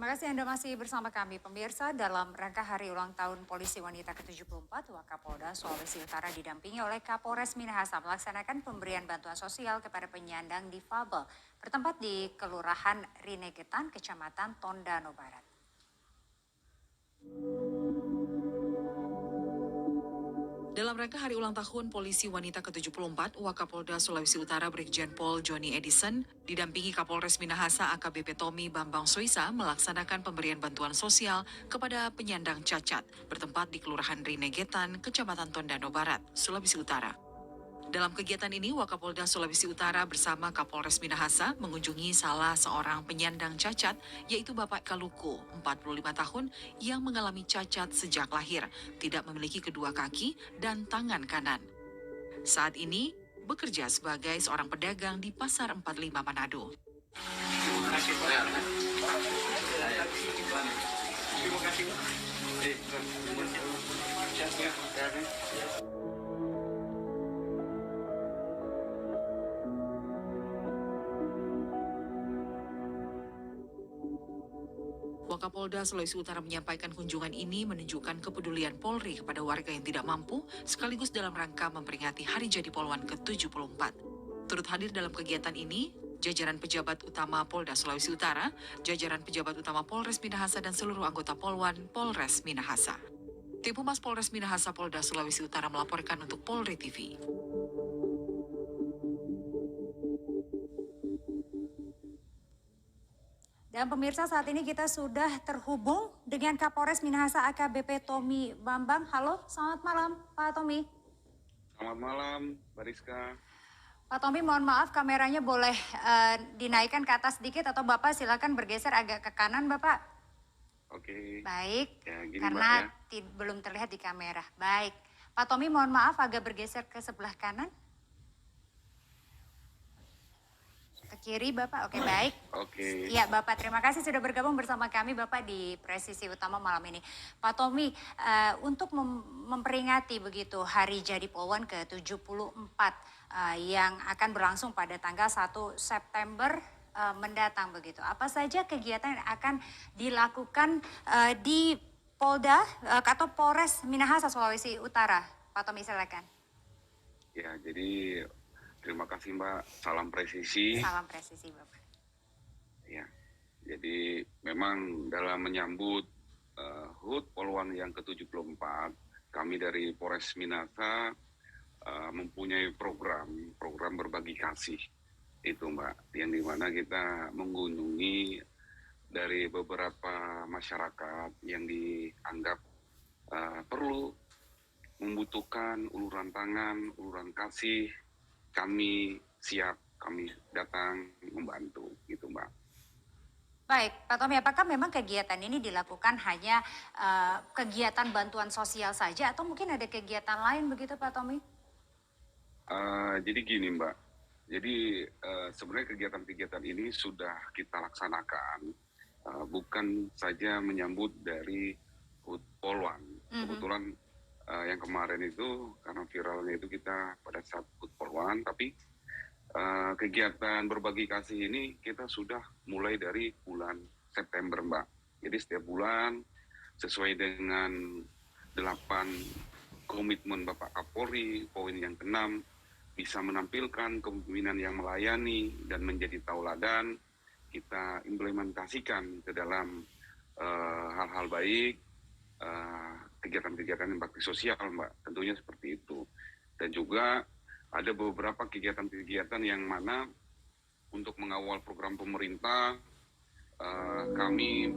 Terima kasih Anda masih bersama kami. Pemirsa, dalam rangka hari ulang tahun Polisi Wanita ke-74, Wakapolda Sulawesi Utara didampingi oleh Kapolres Minahasa melaksanakan pemberian bantuan sosial kepada penyandang difabel bertempat di Kelurahan Rinegetan, Kecamatan Tondano Barat. Dalam rangka hari ulang tahun Polisi Wanita ke-74, Wakapolda Sulawesi Utara Brigjen Pol Johnny Edison didampingi Kapolres Minahasa AKBP Tommy Bambang Soisa melaksanakan pemberian bantuan sosial kepada penyandang cacat bertempat di Kelurahan Rinegetan, Kecamatan Tondano Barat, Sulawesi Utara. Dalam kegiatan ini, Wakapolda Sulawesi Utara bersama Kapolres Minahasa mengunjungi salah seorang penyandang cacat, yaitu Bapak Kaluku, 45 tahun, yang mengalami cacat sejak lahir, tidak memiliki kedua kaki dan tangan kanan. Saat ini, bekerja sebagai seorang pedagang di Pasar 45 Manado. Terima kasih, Pak. Terima kasih, Pak. Wakapolda Sulawesi Utara menyampaikan kunjungan ini menunjukkan kepedulian Polri kepada warga yang tidak mampu, sekaligus dalam rangka memperingati Hari Jadi Polwan ke-74. Turut hadir dalam kegiatan ini, jajaran pejabat utama Polda Sulawesi Utara, jajaran pejabat utama Polres Minahasa dan seluruh anggota Polwan Polres Minahasa. Tim Humas Polres Minahasa Polda Sulawesi Utara melaporkan untuk Polri TV. Dan pemirsa, saat ini kita sudah terhubung dengan Kapolres Minahasa AKBP Tommy Bambang. Halo, selamat malam Pak Tommy. Selamat malam, Bariska. Pak Tommy, mohon maaf kameranya boleh dinaikkan ke atas sedikit atau Bapak silakan bergeser agak ke kanan Bapak. Oke. Baik, Ya, gini, karena Mbak, ya. belum terlihat di kamera. Baik, Pak Tommy mohon maaf agak bergeser ke sebelah kanan. Ke kiri Bapak, oke baik. Oke. Ya Bapak, terima kasih sudah bergabung bersama kami Bapak di Presisi Utama malam ini. Pak Tommy, untuk memperingati begitu Hari Jadi Polwan ke-74 yang akan berlangsung pada tanggal 1 September mendatang begitu. Apa saja kegiatan yang akan dilakukan di Polda atau Polres Minahasa Sulawesi Utara? Pak Tommy silakan. Ya, jadi terima kasih, Mbak. Salam presisi. Salam presisi Bapak. Ya, jadi memang dalam menyambut HUT Polwan yang ke-74, kami dari Polres Minahasa mempunyai program berbagi kasih. Itu, Mbak, yang dimana kita mengunjungi dari beberapa masyarakat yang dianggap perlu membutuhkan uluran tangan, uluran kasih. Kami siap, kami datang membantu, gitu Mbak. Baik, Pak Tommy, apakah memang kegiatan ini dilakukan hanya kegiatan bantuan sosial saja atau mungkin ada kegiatan lain begitu Pak Tommy? Jadi gini Mbak, jadi sebenarnya kegiatan-kegiatan ini sudah kita laksanakan, bukan saja menyambut dari HUT Polwan. Kebetulan yang kemarin itu karena viralnya itu kita pada saat HUT Polwan, tapi kegiatan berbagi kasih ini kita sudah mulai dari bulan September Mbak. Jadi setiap bulan sesuai dengan 8 komitmen Bapak Kapolri, poin yang ke-6, bisa menampilkan kepemimpinan yang melayani dan menjadi tauladan, kita implementasikan ke dalam hal-hal baik, kegiatan-kegiatan yang bakti sosial Mbak, tentunya seperti itu. Dan juga ada beberapa kegiatan-kegiatan yang mana untuk mengawal program pemerintah, kami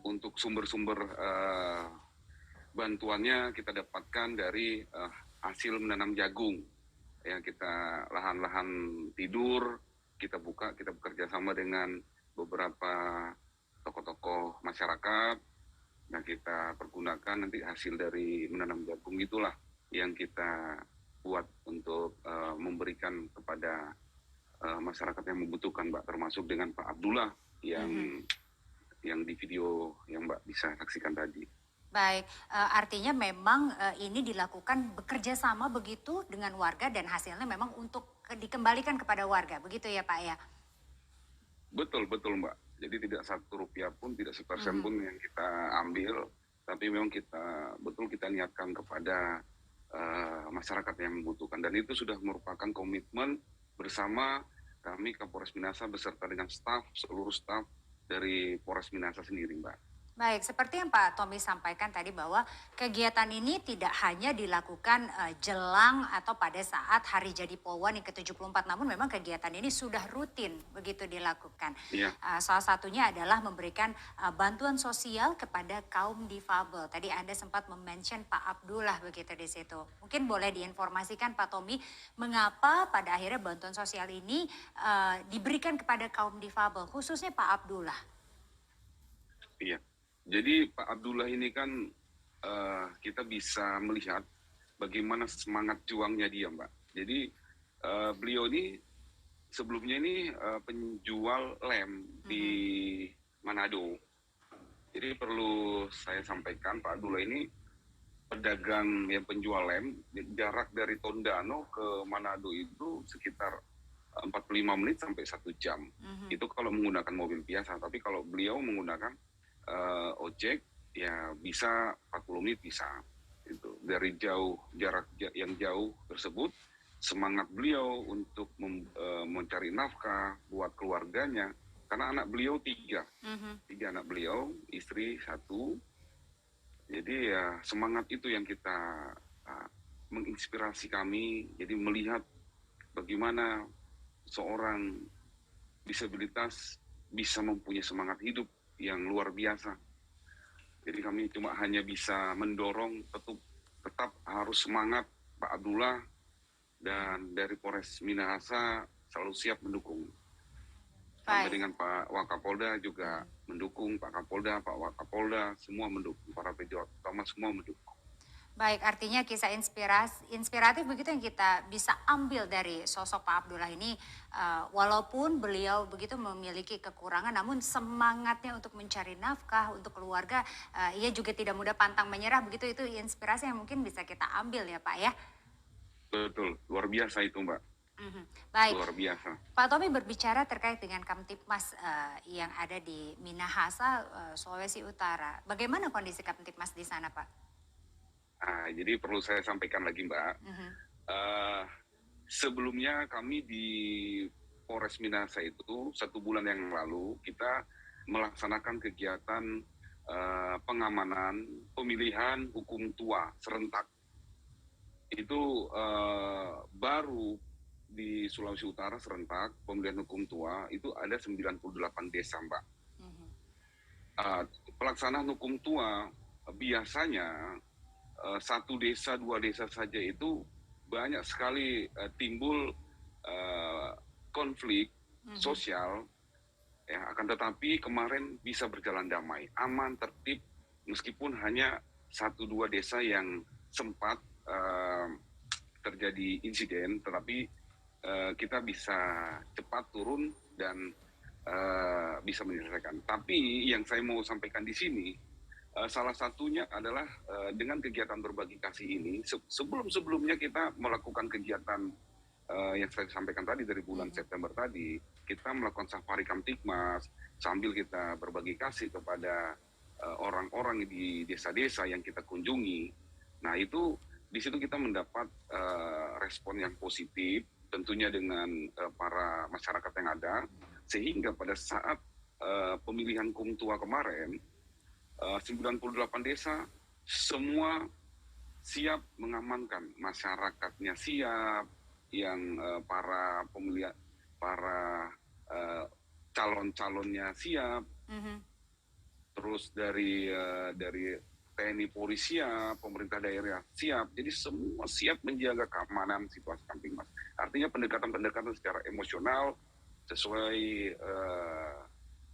untuk sumber-sumber bantuannya kita dapatkan dari hasil menanam jagung. Ya, kita lahan-lahan tidur, kita bekerja sama dengan beberapa tokoh-tokoh masyarakat. Nah, kita pergunakan nanti hasil dari menanam jagung itulah yang kita buat untuk memberikan kepada masyarakat yang membutuhkan, Mbak, termasuk dengan Pak Abdullah yang di video yang Mbak bisa saksikan tadi. Baik, artinya memang ini dilakukan bekerja sama begitu dengan warga dan hasilnya memang untuk dikembalikan kepada warga, begitu ya Pak ya? Betul, Mbak. Jadi tidak satu rupiah pun, tidak sepersen Mhm. pun yang kita ambil, tapi memang kita niatkan kepada masyarakat yang membutuhkan. Dan itu sudah merupakan komitmen bersama kami Kapolres Minahasa beserta dengan seluruh staf dari Polres Minahasa sendiri, Mbak. Baik, seperti yang Pak Tommy sampaikan tadi bahwa kegiatan ini tidak hanya dilakukan jelang atau pada saat Hari Jadi Polwan yang ke-74, namun memang kegiatan ini sudah rutin begitu dilakukan. Iya, Salah satunya adalah memberikan bantuan sosial kepada kaum difabel. Tadi Anda sempat mention Pak Abdullah begitu di situ. Mungkin boleh diinformasikan Pak Tommy, mengapa pada akhirnya bantuan sosial ini diberikan kepada kaum difabel, khususnya Pak Abdullah. iya. Jadi Pak Abdullah ini kan kita bisa melihat bagaimana semangat juangnya dia, Mbak. Jadi beliau ini sebelumnya ini penjual lem di Mhm, Manado. Jadi perlu saya sampaikan Pak Abdullah ini pedagang yang penjual lem, jarak dari Tondano ke Manado itu sekitar 45 menit sampai 1 jam. mhm. Itu kalau menggunakan mobil biasa, tapi kalau beliau menggunakan ojek ya bisa 40 menit bisa. Itu dari jarak yang jauh tersebut semangat beliau untuk mencari nafkah buat keluarganya karena anak beliau Mhm. tiga anak beliau, istri satu. Jadi ya semangat itu yang kita menginspirasi kami. Jadi melihat bagaimana seorang disabilitas bisa mempunyai semangat hidup yang luar biasa. Jadi kami cuma hanya bisa mendorong tetap harus semangat Pak Abdullah dan dari Polres Minahasa selalu siap mendukung. Sampai Baik. dengan Pak Wakapolda juga Mhm. mendukung, Pak Kapolda, Pak Wakapolda semua mendukung, para pejabat utama semua mendukung. Baik, artinya kisah inspiratif begitu yang kita bisa ambil dari sosok Pak Abdullah ini, walaupun beliau begitu memiliki kekurangan, namun semangatnya untuk mencari nafkah untuk keluarga, ia juga tidak mudah pantang menyerah begitu, itu inspirasi yang mungkin bisa kita ambil ya Pak ya? Betul, luar biasa itu Mbak, Mhm. Baik, luar biasa. Pak Tommy berbicara terkait dengan Kamtipmas yang ada di Minahasa, Sulawesi Utara. Bagaimana kondisi Kamtipmas di sana Pak? Jadi perlu saya sampaikan lagi Mbak, Mhm, eh, sebelumnya kami di Polres Minahasa itu 1 bulan yang lalu kita melaksanakan kegiatan pengamanan pemilihan hukum tua serentak. Itu baru di Sulawesi Utara serentak pemilihan hukum tua itu ada 98 desa Mbak. mhm, Uh, Pelaksanaan hukum tua biasanya 1 desa 2 desa saja itu banyak sekali timbul uh, konflik mhm. sosial ya, akan tetapi kemarin bisa berjalan damai, aman, tertib meskipun hanya 1 2 desa yang sempat terjadi insiden, tetapi kita bisa cepat turun dan bisa menyelesaikan. Tapi yang saya mau sampaikan di sini, salah satunya adalah dengan kegiatan berbagi kasih ini, sebelum-sebelumnya kita melakukan kegiatan yang saya sampaikan tadi dari bulan Mhm. September tadi, kita melakukan safari Kamtipmas sambil kita berbagi kasih kepada orang-orang di desa-desa yang kita kunjungi. Nah itu di situ kita mendapat respon yang positif, tentunya dengan para masyarakat yang ada, sehingga pada saat pemilihan Kumtua kemarin, 98 desa semua siap mengamankan, masyarakatnya siap, yang para uh, calon-calonnya siap, Mhm. terus dari TNI Polri siap, pemerintah daerah siap, jadi semua siap menjaga keamanan situasi Kamtipmas. Artinya pendekatan-pendekatan secara emosional sesuai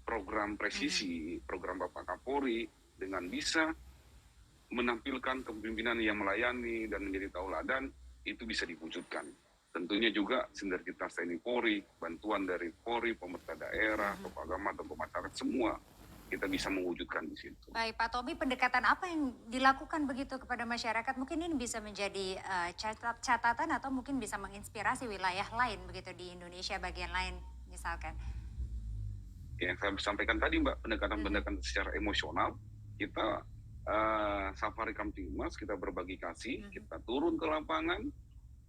program Mhm. presisi, program Bapak Kapolri dengan bisa menampilkan kepemimpinan yang melayani dan menjadi tauladan itu bisa diwujudkan. Tentunya juga sinergitas TNI Polri, bantuan dari Polri, pemerintah daerah, Mhm. tokoh agama, tokoh masyarakat, semua kita bisa mewujudkan di situ. Baik, Pak Tommy, pendekatan apa yang dilakukan begitu kepada masyarakat? Mungkin ini bisa menjadi catatan atau mungkin bisa menginspirasi wilayah lain begitu di Indonesia bagian lain misalkan. yang saya sampaikan tadi Mbak, pendekatan-pendekatan secara emosional, kita Safari Kamtibmas, kita berbagi kasih, kita turun ke lapangan,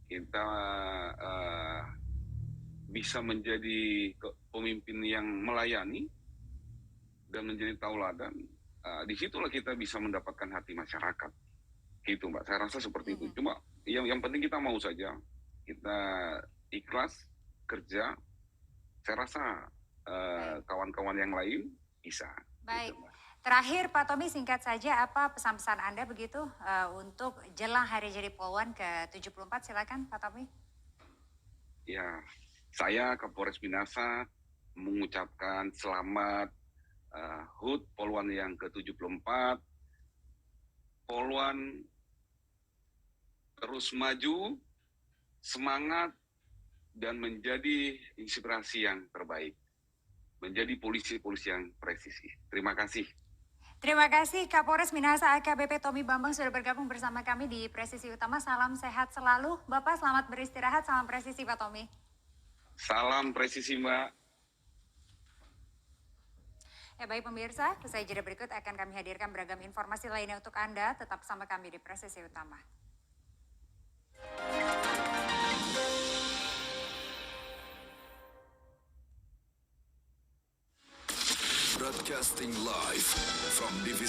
kita bisa menjadi pemimpin yang melayani dan menjadi tauladan. Disitulah kita bisa mendapatkan hati masyarakat, gitu Mbak. Saya rasa seperti itu. Cuma yang penting kita mau saja, kita ikhlas kerja. Saya rasa kawan-kawan yang lain bisa. Baik. Gitu, Mbak. Terakhir Pak Tommy, singkat saja apa pesan-pesan Anda begitu untuk jelang Hari Jadi Polwan ke-74, silakan Pak Tommy. Ya, saya Kapolres Minahasa mengucapkan selamat HUT Polwan yang ke-74. Polwan terus maju, semangat, dan menjadi inspirasi yang terbaik. Menjadi polisi-polisi yang presisi. Terima kasih. Terima kasih Kapolres Minahasa AKBP Tommy Bambang sudah bergabung bersama kami di Presisi Utama. Salam sehat selalu. Bapak selamat beristirahat, salam presisi Pak Tommy. Salam presisi Mbak. Ya baik pemirsa, usai jeda berikut akan kami hadirkan beragam informasi lainnya untuk Anda. Tetap bersama kami di Presisi Utama. Broadcasting live from Divisi